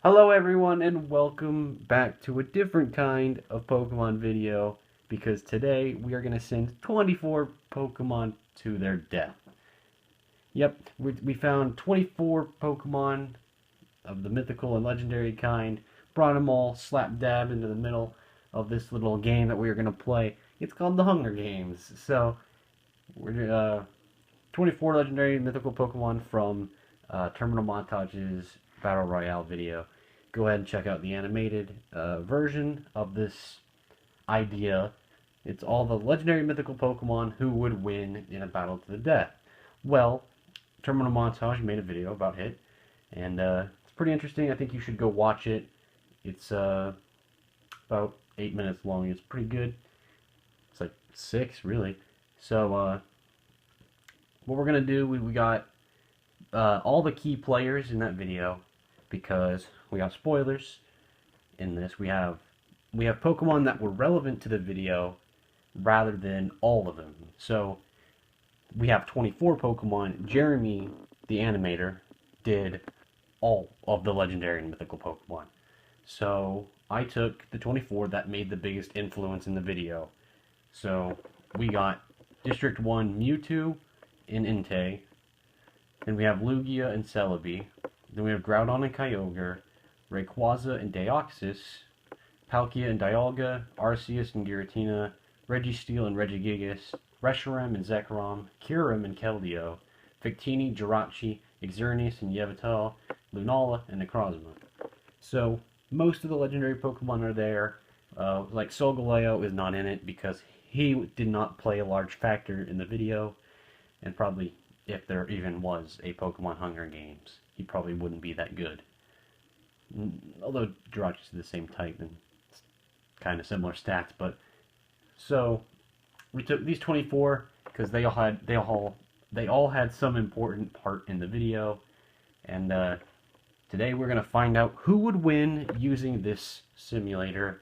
Hello everyone and welcome back to a different kind of Pokemon video because today we are going to send 24 Pokemon to their death. Yep, we found 24 Pokemon of the mythical and legendary kind, brought them all slap dab into the middle of this little game that we are going to play. It's called the Hunger Games. So, we're 24 legendary and mythical Pokemon from Terminal Montage's Battle Royale video. Go ahead and check out the animated version of this idea. It's all the legendary mythical Pokemon who would win in a battle to the death. Well, Terminal Montage made a video about it, and it's pretty interesting. I think you should go watch it. It's about 8 minutes long. It's pretty good. It's like 6, really. So, what we're going to do, we got all the key players in that video, because we got spoilers in this. We have Pokemon that were relevant to the video rather than all of them. So we have 24 Pokemon. Jeremy, the animator, did all of the legendary and mythical Pokemon. So I took the 24 that made the biggest influence in the video. So we got District 1 Mewtwo in Entei. Then we have Lugia and Celebi. Then we have Groudon and Kyogre, Rayquaza and Deoxys, Palkia and Dialga, Arceus and Giratina, Registeel and Regigigas, Reshiram and Zekrom, Kyurem and Keldeo, Victini, Jirachi, Xerneas and Yveltal, Lunala and Necrozma. So, most of the legendary Pokemon are there. Like Solgaleo is not in it because he did not play a large factor in the video, and probably, if there even was a Pokemon Hunger Games, he probably wouldn't be that good. Although Jirachi's the same type and it's kind of similar stats, but so we took these 24 because they all had some important part in the video, and today we're gonna find out who would win using this simulator.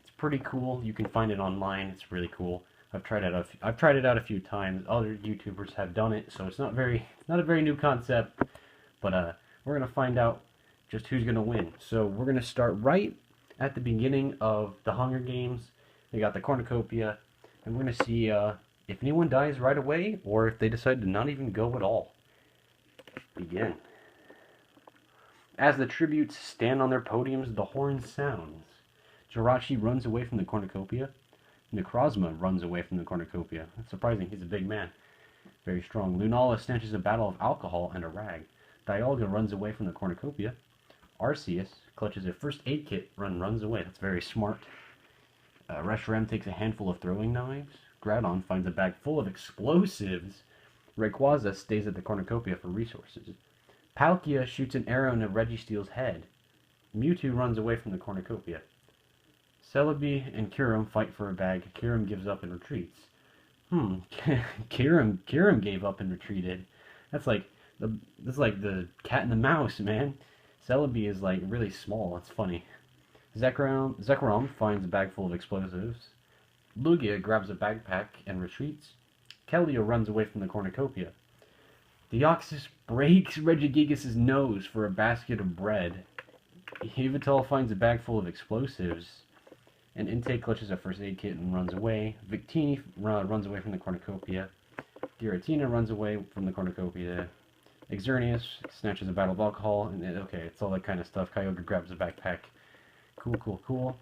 It's pretty cool. You can find it online. It's really cool. I've tried it out a few times. Other YouTubers have done it, so it's not a very new concept. But we're gonna find out just who's gonna win. So we're gonna start right at the beginning of the Hunger Games. We got the cornucopia, and we're gonna see if anyone dies right away or if they decide to not even go at all. Begin. As the tributes stand on their podiums, the horn sounds. Jirachi runs away from the cornucopia. Necrozma runs away from the cornucopia. That's surprising. He's a big man. Very strong. Lunala snatches a battle of alcohol and a rag. Dialga runs away from the cornucopia. Arceus clutches a first aid kit and runs away. That's very smart. Reshiram takes a handful of throwing knives. Groudon finds a bag full of explosives. Rayquaza stays at the cornucopia for resources. Palkia shoots an arrow into Registeel's head. Mewtwo runs away from the cornucopia. Celebi and Kyurem fight for a bag. Kyurem gives up and retreats. Kyurem gave up and retreated. That's like the cat and the mouse, man. Celebi is like really small. It's funny. Zekrom finds a bag full of explosives. Lugia grabs a backpack and retreats. Keldeo runs away from the cornucopia. Deoxys breaks Regigigas' nose for a basket of bread. Yveltal finds a bag full of explosives. And Entei clutches a first aid kit and runs away. Victini runs away from the cornucopia. Giratina runs away from the cornucopia. Xerneas snatches a bottle of alcohol. And okay, it's all that kind of stuff. Kyogre grabs a backpack. Cool.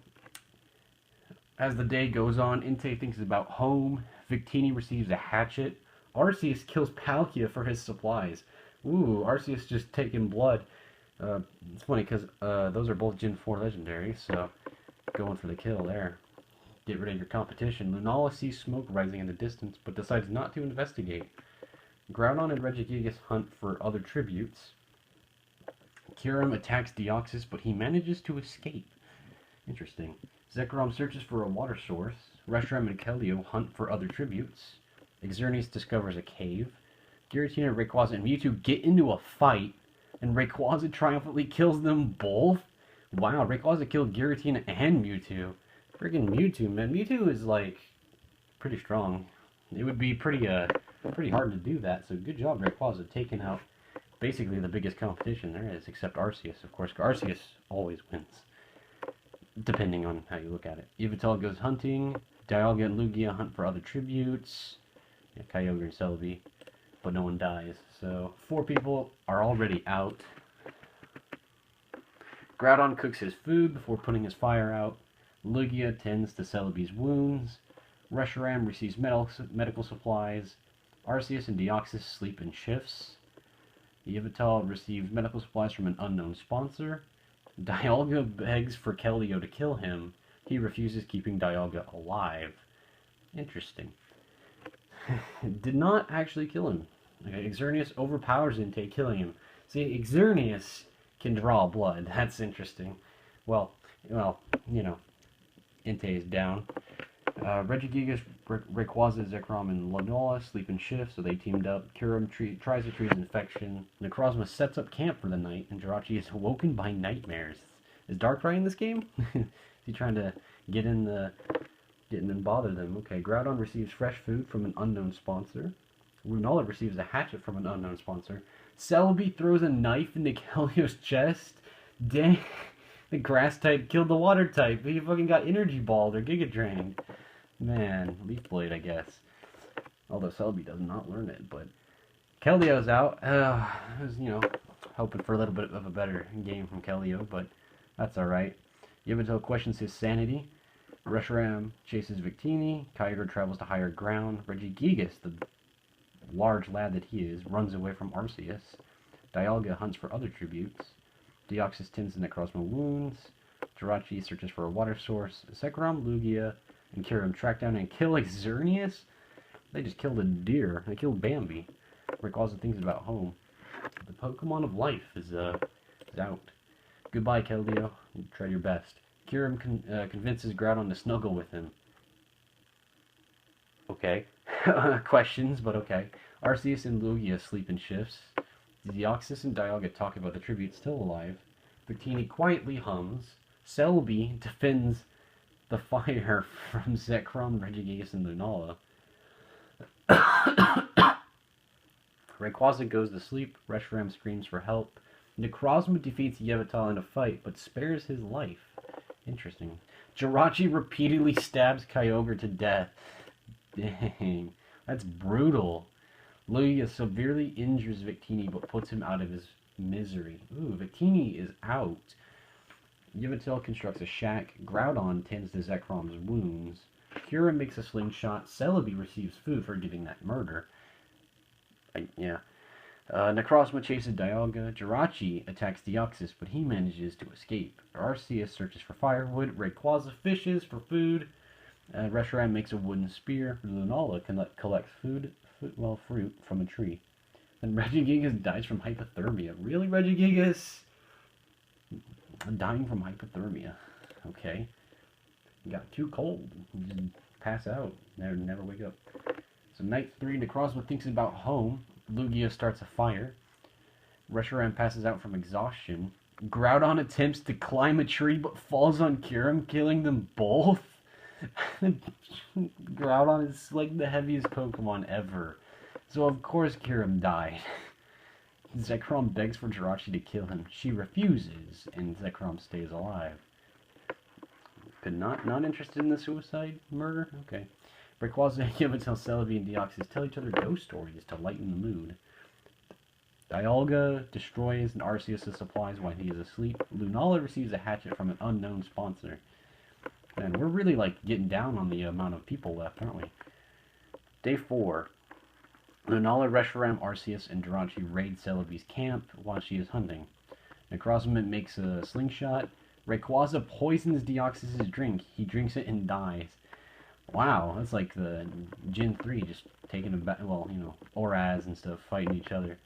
As the day goes on, Entei thinks about home. Victini receives a hatchet. Arceus kills Palkia for his supplies. Ooh, Arceus just taking blood. It's funny because those are both Gen 4 legendaries, so going for the kill there. Get rid of your competition. Lunala sees smoke rising in the distance, but decides not to investigate. Groudon and Regigigas hunt for other tributes. Kyurem attacks Deoxys, but he manages to escape. Interesting. Zekrom searches for a water source. Reshiram and Keldeo hunt for other tributes. Xerneas discovers a cave. Giratina, Rayquaza, and Mewtwo get into a fight, and Rayquaza triumphantly kills them both. Wow, Rayquaza killed Giratina and Mewtwo. Friggin' Mewtwo, man. Mewtwo is, like, pretty strong. It would be pretty hard to do that, so good job, Rayquaza, taking out basically the biggest competition there is, except Arceus, of course. Arceus always wins, depending on how you look at it. Yveltal goes hunting. Dialga and Lugia hunt for other tributes. Yeah, Kyogre and Celebi, but no one dies. So 4 people are already out. Groudon cooks his food before putting his fire out. Lugia tends to Celebi's wounds. Reshiram receives medical supplies. Arceus and Deoxys sleep in shifts. Yveltal receives medical supplies from an unknown sponsor. Dialga begs for Keldeo to kill him. He refuses, keeping Dialga alive. Interesting. Did not actually kill him. Okay, Xerneas overpowers Entei, killing him. See, Xerneas can draw blood. That's interesting. Well, you know, Entei is down. Regigigas, Rayquaza, Zekrom, and Lunala sleep in shifts, so they teamed up. Kyurem tries to treat his infection. Necrozma sets up camp for the night, and Jirachi is awoken by nightmares. Is Darkrai in this game? Is he trying to get in and bother them? Okay, Groudon receives fresh food from an unknown sponsor. Lunala receives a hatchet from an unknown sponsor. Celebi throws a knife into Kelio's chest. Dang. The grass type killed the water type. He fucking got energy balled or giga drained. Man, Leaf Blade, I guess. Although Celebi does not learn it, but Keldeo's out. I was, hoping for a little bit of a better game from Keldeo, but that's alright. Yveltal questions his sanity. Reshiram chases Victini. Kyogre travels to higher ground. Regigigas, the large lad that he is, runs away from Arceus. Dialga hunts for other tributes. Deoxys tends to Necrozma wounds. Jirachi searches for a water source. Zekrom, Lugia, and Kyurem track down and kill Xerneas. They just killed a deer. They killed Bambi. Rayquaza thinks about home. The Pokemon of life is out. Goodbye, Keldeo. Try your best. Kyurem convinces Groudon to snuggle with him. Okay. Questions, but okay. Arceus and Lugia sleep in shifts. Deoxys and Dialga talk about the tribute still alive. Victini quietly hums. Celebi defends the fire from Zekrom, Regigigas, and Lunala. Rayquaza goes to sleep. Reshiram screams for help. Necrozma defeats Yveltal in a fight, but spares his life. Interesting. Jirachi repeatedly stabs Kyogre to death. Dang. That's brutal. Lugia severely injures Victini, but puts him out of his misery. Ooh, Victini is out. Yveltal constructs a shack. Groudon tends to Zekrom's wounds. Kyurem makes a slingshot. Celebi receives food for giving that murder. Necrozma chases Dialga. Jirachi attacks Deoxys, but he manages to escape. Arceus searches for firewood. Rayquaza fishes for food. Reshiram makes a wooden spear. Lunala collects fruit from a tree. And Regigigas dies from hypothermia. Really, Regigigas? Dying from hypothermia. Okay. You got too cold. You just pass out. Never wake up. So night 3, Necrozma thinks about home. Lugia starts a fire. Reshiram passes out from exhaustion. Groudon attempts to climb a tree but falls on Kyurem, killing them both. Groudon is like the heaviest Pokemon ever. So of course Kyurem died. Zekrom begs for Jirachi to kill him. She refuses, and Zekrom stays alive. But not interested in the suicide murder? Okay. Rayquaza, Yveltal, Celebi, and Deoxys tell each other ghost stories to lighten the mood. Dialga destroys Arceus' supplies while he is asleep. Lunala receives a hatchet from an unknown sponsor. Man, we're really getting down on the amount of people left, aren't we? Day 4. Lunala, Reshiram, Arceus, and Jirachi raid Celebi's camp while she is hunting. Necrozma makes a slingshot. Rayquaza poisons Deoxys' drink. He drinks it and dies. Wow, that's like the Gen 3 just taking a back. Well, Oraz and stuff fighting each other.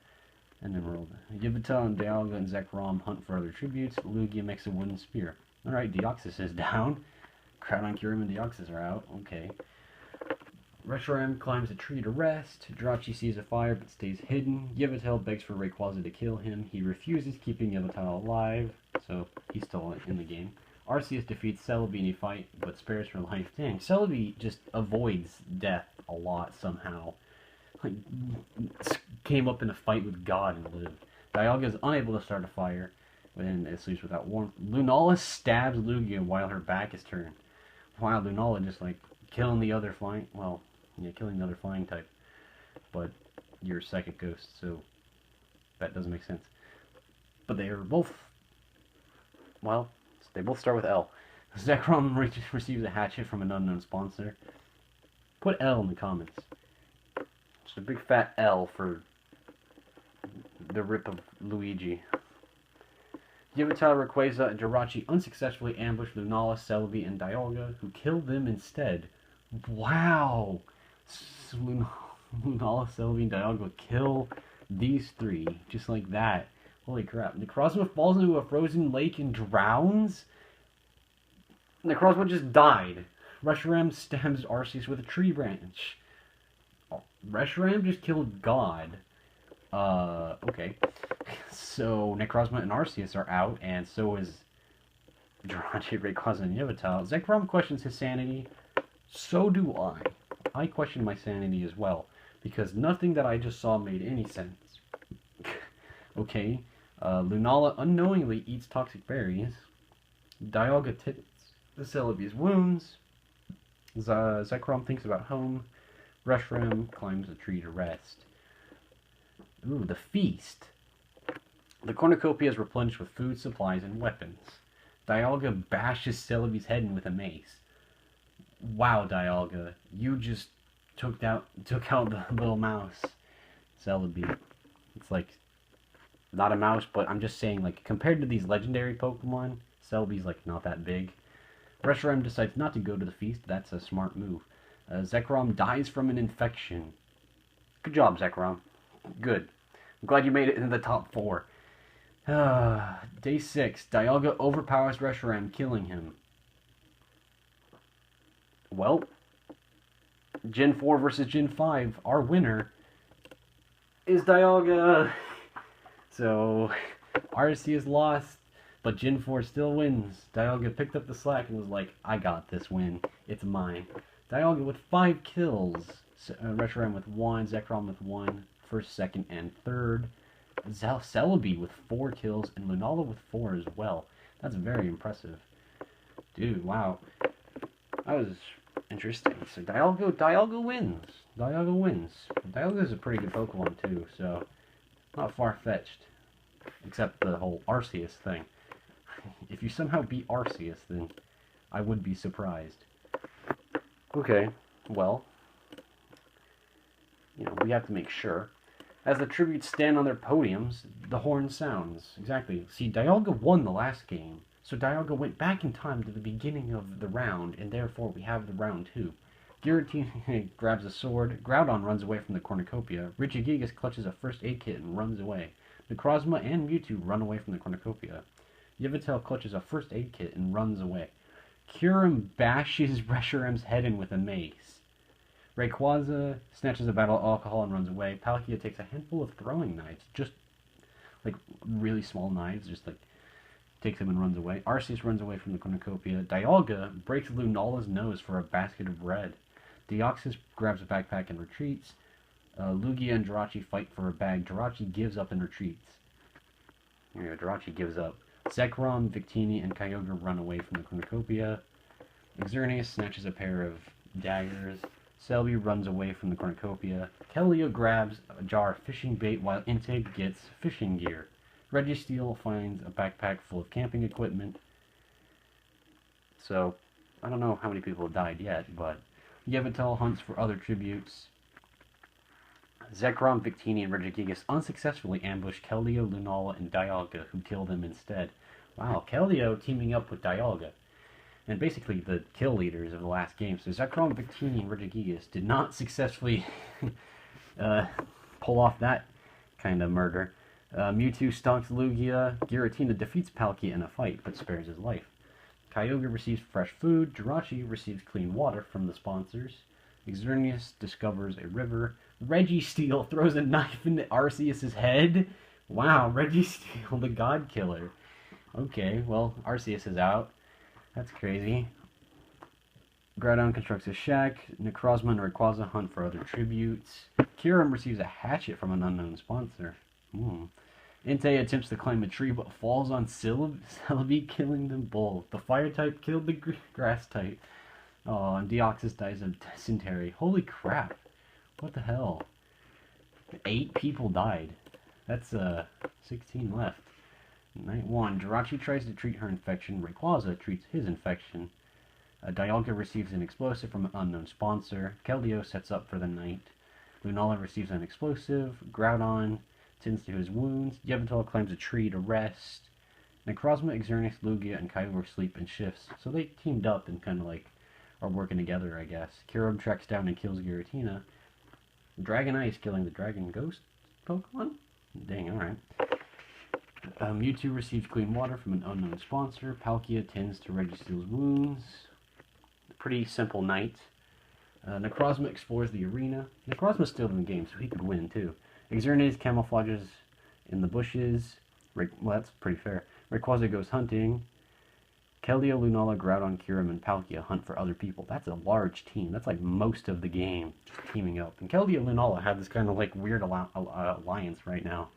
And then rolled. Yveltal and Dialga and Zekrom hunt for other tributes. Lugia makes a wooden spear. Alright, Deoxys is down. Groudon, Kyurem, and Deoxys are out. Okay. Reshiram climbs a tree to rest. Jirachi sees a fire but stays hidden. Yveltal begs for Rayquaza to kill him. He refuses, keeping Yveltal alive, so he's still in the game. Arceus defeats Celebi in a fight but spares her life. Dang, Celebi just avoids death a lot somehow. Came up in a fight with God and lived. Dialga is unable to start a fire when it sleeps without warmth. Lunala stabs Lugia while her back is turned. Wow, Lunala just like killing the other flying, well, yeah, killing the other flying type. But you're Psychic Ghost, so that doesn't make sense. But they are both, well, they both start with L. Zekrom receives a hatchet from an unknown sponsor. Put L in the comments. Just a big fat L for the rip of Luigi. Yveltal, Rayquaza, and Jirachi unsuccessfully ambushed Lunala, Celebi, and Dialga, who killed them instead. Wow! Lunala, Celebi, and Dialga kill these three, just like that. Holy crap. Necrozma falls into a frozen lake and drowns? Necrozma just died. Reshiram stabs Arceus with a tree branch. Oh, Reshiram just killed God. Okay. So, Necrozma and Arceus are out, and so is Jirachi, Rayquaza, and Yveltal. Zekrom questions his sanity. So do I. I question my sanity as well, because nothing that I just saw made any sense. Okay. Lunala unknowingly eats toxic berries. Dialga tips the Celebi's wounds. Zekrom thinks about home. Reshiram climbs a tree to rest. Ooh, the feast. The cornucopia is replenished with food, supplies, and weapons. Dialga bashes Celebi's head in with a mace. Wow, Dialga, you just took out the little mouse. Celebi. It's like, not a mouse, but I'm just saying, like, compared to these legendary Pokemon, Celebi's, like, not that big. Reshiram decides not to go to the feast. That's a smart move. Zekrom dies from an infection. Good job, Zekrom. Good. I'm glad you made it into the top 4. Day 6. Dialga overpowers Reshiram, killing him. Well, Gen 4 versus Gen 5. Our winner is Dialga. So, Arceus lost, but Gen 4 still wins. Dialga picked up the slack and was like, I got this win. It's mine. Dialga with 5 kills. Reshiram with 1. Zekrom with 1. First, second, and third. Celebi with 4 kills, and Lunala with 4 as well. That's very impressive. Dude, wow. That was interesting. So Dialga wins. Dialga wins. Dialga is a pretty good Pokemon too, so not far-fetched. Except the whole Arceus thing. If you somehow beat Arceus, then I would be surprised. Okay, well, you know, we have to make sure. As the tributes stand on their podiums, the horn sounds. Exactly. See, Dialga won the last game, so Dialga went back in time to the beginning of the round, and therefore we have the round 2. Giratina grabs a sword, Groudon runs away from the cornucopia, Regigigas clutches a first aid kit and runs away. Necrozma and Mewtwo run away from the cornucopia. Yveltal clutches a first aid kit and runs away. Kyurem bashes Reshiram's head in with a mace. Rayquaza snatches a battle alcohol and runs away. Palkia takes a handful of throwing knives, just like really small knives, just like takes them and runs away. Arceus runs away from the cornucopia. Dialga breaks Lunala's nose for a basket of bread. Deoxys grabs a backpack and retreats. Lugia and Jirachi fight for a bag. Jirachi gives up and retreats. Yeah, Jirachi gives up. Zekrom, Victini, and Kyogre run away from the cornucopia. Xerneas snatches a pair of daggers. Celebi runs away from the cornucopia. Keldeo grabs a jar of fishing bait while Entei gets fishing gear. Registeel finds a backpack full of camping equipment. So, I don't know how many people have died yet, but Yveltal hunts for other tributes. Zekrom, Victini, and Regigigas unsuccessfully ambush Keldeo, Lunala, and Dialga, who kill them instead. Wow, Keldeo teaming up with Dialga. And basically the kill leaders of the last game. So Zekrom, Victini, and Regigigas did not successfully pull off that kind of murder. Mewtwo stalks Lugia. Giratina defeats Palkia in a fight, but spares his life. Kyogre receives fresh food. Jirachi receives clean water from the sponsors. Xerneas discovers a river. Registeel throws a knife into Arceus' head. Wow, Registeel, the God Killer. Okay, well, Arceus is out. That's crazy. Groudon constructs a shack. Necrozma and Rayquaza hunt for other tributes. Kyurem receives a hatchet from an unknown sponsor. Entei attempts to climb a tree but falls on Celebi, killing them both. The fire type killed the grass type. Oh, and Deoxys dies of dysentery. Holy crap. What the hell? 8 people died. That's 16 left. Night 1. Jirachi tries to treat her infection. Rayquaza treats his infection. Dialga receives an explosive from an unknown sponsor. Keldeo sets up for the night. Lunala receives an explosive. Groudon tends to his wounds. Yveltal climbs a tree to rest. Necrozma, Xerneas, Lugia, and Kyogre sleep in shifts. So they teamed up and kind of like are working together, I guess. Kyurem tracks down and kills Giratina. Dragonite is killing the Dragon Ghost Pokemon? Dang, alright. Mewtwo receives clean water from an unknown sponsor. Palkia tends to Registeel's wounds. Pretty simple night. Necrozma explores the arena. Necrozma's still in the game, so he could win too. Xerneas camouflages in the bushes. Well, that's pretty fair. Rayquaza goes hunting. Keldeo, Lunala, Groudon, Kyurem, and Palkia hunt for other people. That's a large team. That's like most of the game teaming up. And Keldeo and Lunala have this kind of like weird alliance right now.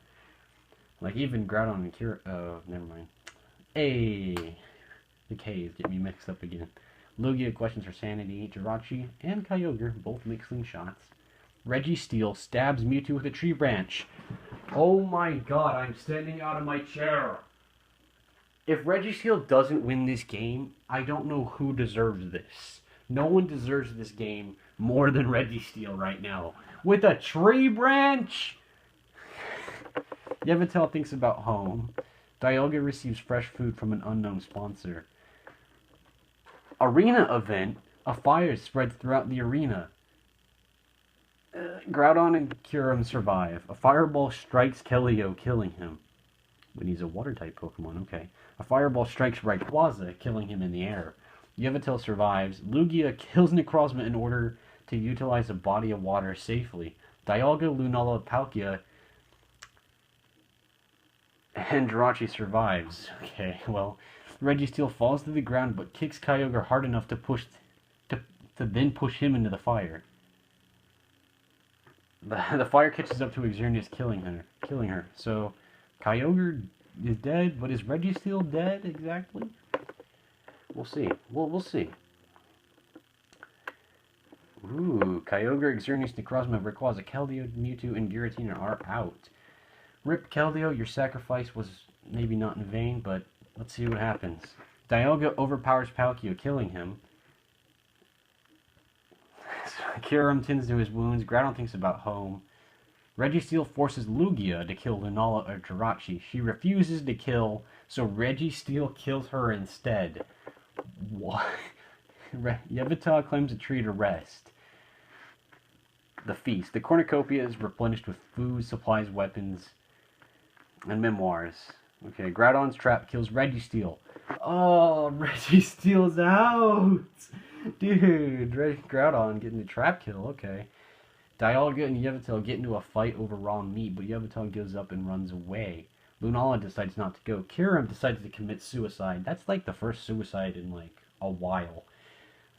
Like even Groudon and Kyurem... Oh, never mind. Hey! The K's get me mixed up again. Lugia questions her sanity. Jirachi and Kyogre both make slingshots. Registeel stabs Mewtwo with a tree branch. Oh my god, I'm standing out of my chair. If Registeel doesn't win this game, I don't know who deserves this. No one deserves this game more than Registeel right now. With a tree branch! Yveltal thinks about home. Dialga receives fresh food from an unknown sponsor. Arena event. A fire spreads throughout the arena. Groudon and Kyurem survive. A fireball strikes Keldeo, killing him. When he's a water-type Pokemon, okay. A fireball strikes Rayquaza, killing him in the air. Yveltal survives. Lugia kills Necrozma in order to utilize a body of water safely. Dialga, Lunala, Palkia, and Jirachi survives. Okay, well, Registeel falls to the ground but kicks Kyogre hard enough to then push him into the fire. The fire catches up to Xerneas, killing her. So Kyogre is dead, but is Registeel dead exactly? We'll see. We'll see. Ooh, Kyogre, Xerneas, Necrozma, Rayquaza, Keldeo, Mewtwo, and Giratina are out. Rip Keldeo, your sacrifice was maybe not in vain, but let's see what happens. Dialga overpowers Palkia, killing him. Kyurem tends to his wounds. Groudon thinks about home. Registeel forces Lugia to kill Lunala or Jirachi. She refuses to kill, so Registeel kills her instead. What? Yveltal climbs a tree to rest. The feast. The cornucopia is replenished with food, supplies, weapons, and memoirs. Okay, Groudon's trap kills Registeel. Oh, Registeel's out! Dude, Groudon getting the trap kill, okay. Dialga and Yveltal get into a fight over raw meat, but Yveltal gives up and runs away. Lunala decides not to go. Kyurem decides to commit suicide. That's like the first suicide in like a while.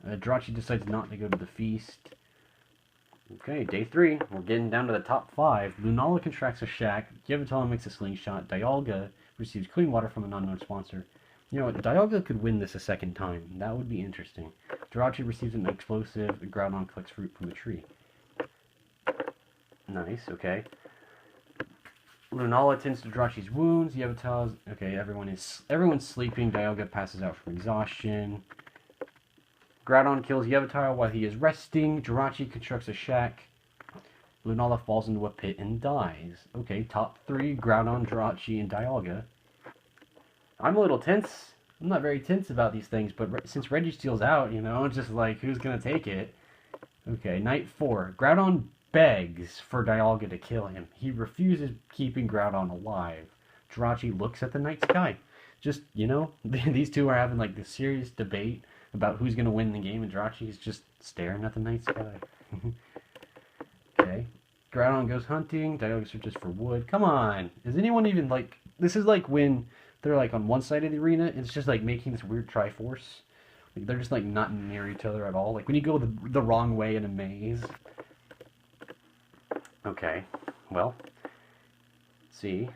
Jirachi decides not to go to the feast. Okay, day 3. We're getting down to the top 5. Lunala contracts a shack. Yveltal makes a slingshot. Dialga receives clean water from an unknown sponsor. You know what? Dialga could win this a second time. That would be interesting. Jirachi receives an explosive. Groudon collects fruit from a tree. Nice, okay. Lunala tends to Jirachi's wounds. Yveltal's... Okay, everyone's sleeping. Dialga passes out from exhaustion. Groudon kills Yveltal while he is resting. Jirachi constructs a shack. Lunala falls into a pit and dies. Okay, top 3. Groudon, Jirachi, and Dialga. I'm a little tense. I'm not very tense about these things, but since Registeel's out, you know, it's just like, who's going to take it? Okay, night 4. Groudon begs for Dialga to kill him. He refuses keeping Groudon alive. Jirachi looks at the night sky. Just, you know, these two are having like this serious debate about who's going to win the game, and Jirachi's just staring at the night sky. Okay. Groudon goes hunting. Dialga searches for wood. Come on! Is anyone even like... This is like when they're like on one side of the arena, and it's just like making this weird Triforce. Like they're just like not near each other at all. Like when you go the wrong way in a maze. Okay, well, let's see.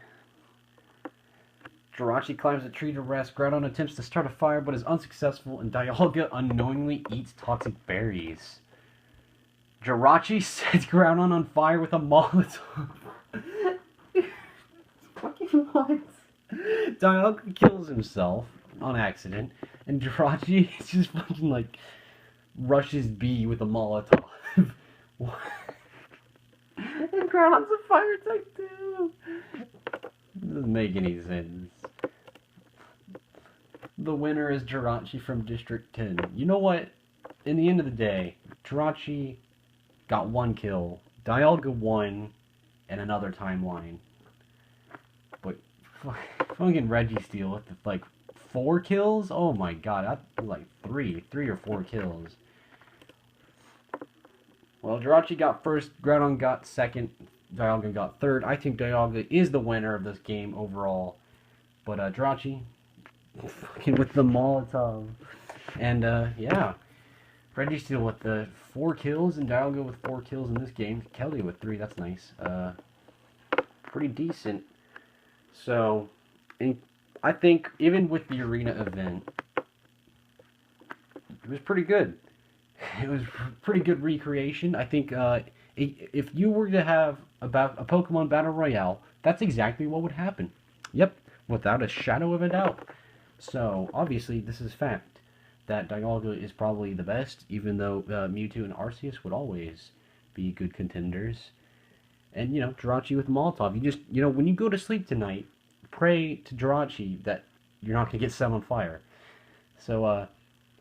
Jirachi climbs a tree to rest. Groudon attempts to start a fire but is unsuccessful, and Dialga unknowingly eats toxic berries. Jirachi sets Groudon on fire with a Molotov. Fucking what? Dialga kills himself on accident, and Jirachi just fucking like rushes B with a Molotov. What? And Groudon's a fire type too. Doesn't make any sense. The winner is Jirachi from District 10. You know what? In the end of the day, Jirachi got 1 kill, Dialga 1, and another timeline. But fucking Registeel with like 4 kills? Oh my god, that's like 3 or 4 kills. Well, Jirachi got first, Groudon got second, Dialga got third. I think Dialga is the winner of this game overall. But Jirachi, fucking with the Molotov. And yeah, Registeel with the 4 kills, and Dialga with 4 kills in this game. Kelly with 3, that's nice. Pretty decent. So, I think even with the arena event, it was pretty good. It was pretty good recreation. I think if you were to have a Pokemon Battle Royale, that's exactly what would happen. Yep, without a shadow of a doubt. So, obviously, this is fact. That Dialga is probably the best, even though Mewtwo and Arceus would always be good contenders. And, you know, Jirachi with Molotov. You just, you know, when you go to sleep tonight, pray to Jirachi that you're not going to get set on fire. So,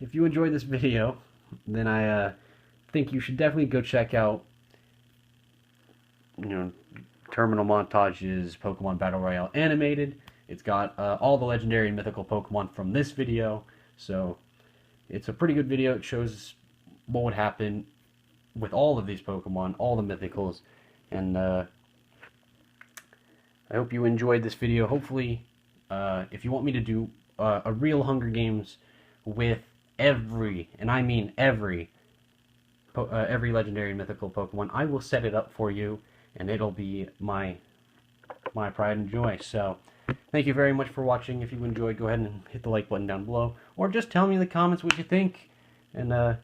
if you enjoyed this video, then I think you should definitely go check out, you know, Terminal Montage's Pokemon Battle Royale Animated. It's got all the legendary and mythical Pokemon from this video, so it's a pretty good video. It shows what would happen with all of these Pokemon, all the mythicals, and I hope you enjoyed this video. Hopefully, if you want me to do a real Hunger Games with every, and I mean every legendary and mythical Pokemon, I will set it up for you, and it'll be my pride and joy. So, thank you very much for watching. If you enjoyed, go ahead and hit the like button down below, or just tell me in the comments what you think. And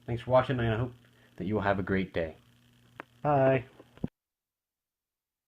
thanks for watching, and I hope that you will have a great day. Bye.